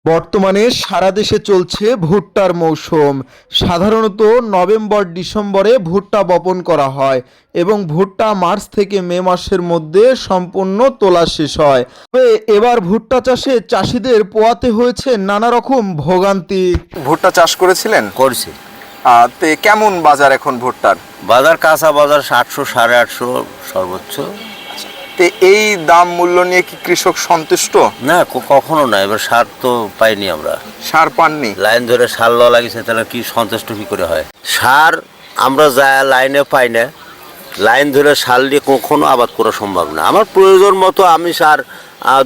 বর্তমানে সারা দেশে চলছে ভুট্টার মৌসুম। সাধারণত নভেম্বর ডিসেম্বরে ভুট্টা বপন করা হয় এবং ভুট্টা মার্চ থেকে মে মাসের মধ্যে সম্পূর্ণ তোলা শেষ হয়। তবে এবার ভুট্টা চাষে চাষিদের পোয়াতে হয়েছে নানা রকম ভোগান্তি। ভুট্টা চাষ করেছিলেন? করছি। তে কেমন বাজার এখন ভুট্টার? বাজার কাঁচা বাজার 800 850 সর্বোচ্চ। তে এই দাম মূল্য নিয়ে কি কৃষক সন্তুষ্ট? না, কখনো না। এবার সার তো পাইনি আমরা। সার পাননি? লাইন ধরে সার লওয়া লাগিয়েছে, তাহলে কি সন্তুষ্ট কি করে হয়? সার আমরা যা লাইনে পাই না, লাইন ধরে সার দিয়ে কখনো আবাদ করা সম্ভব না। আমার প্রয়োজন মতো আমি সার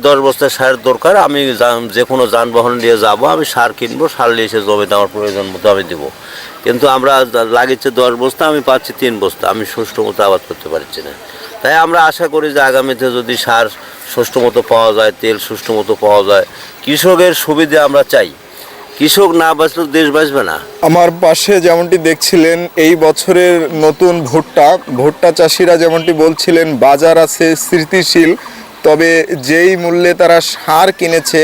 10 বস্তা সারের দরকার, আমি যে কোনো যানবাহন দিয়ে যাব, আমি সার কিনবো, সার নিয়ে এসে জমিতে আমার প্রয়োজন মতো আমি দেবো। কিন্তু আমরা লাগিয়েছে 10 বস্তা, আমি পাচ্ছি 3 বস্তা, আমি সুষ্ঠু মতো আবাদ করতে পারছি না। তাই আমরা আশা করি যে আগামীতে যদি সার সুষ্ঠু মতো পাওয়া যায়, তেল সুষ্ঠু মতো পাওয়া যায়, কৃষকের সুবিধা আমরা চাই। কৃষক না বাঁচলে দেশ বাঁচবে না। আমার পাশে যেমনটি দেখছিলেন, এই বছরের নতুন ভুট্টা চাষিরা যেমনটি বলছিলেন বাজার আছে স্থিতিশীল, তবে যেই মূল্যে তারা সার কিনেছে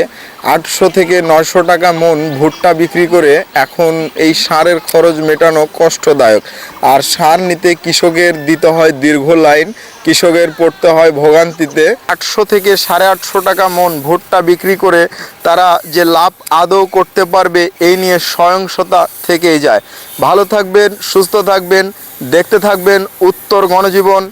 800 থেকে 900 টাকা মন ভুট্টা বিক্রি করে, এখন এই সারের খরচ মেটানো কষ্টদায়ক। আর সার নিতে কৃষকের দিতে হয় দীর্ঘ লাইন, কৃষকের পড়তে হয় ভোগান্তিতে। 800 থেকে 850 টাকা মন ভুট্টা বিক্রি করে তারা যে লাভ আদৌ করতে পারবে এই নিয়ে সহিংসতা থেকেই যায়। ভালো থাকবেন, সুস্থ থাকবেন, দেখতে থাকবেন উত্তর গণজীবন।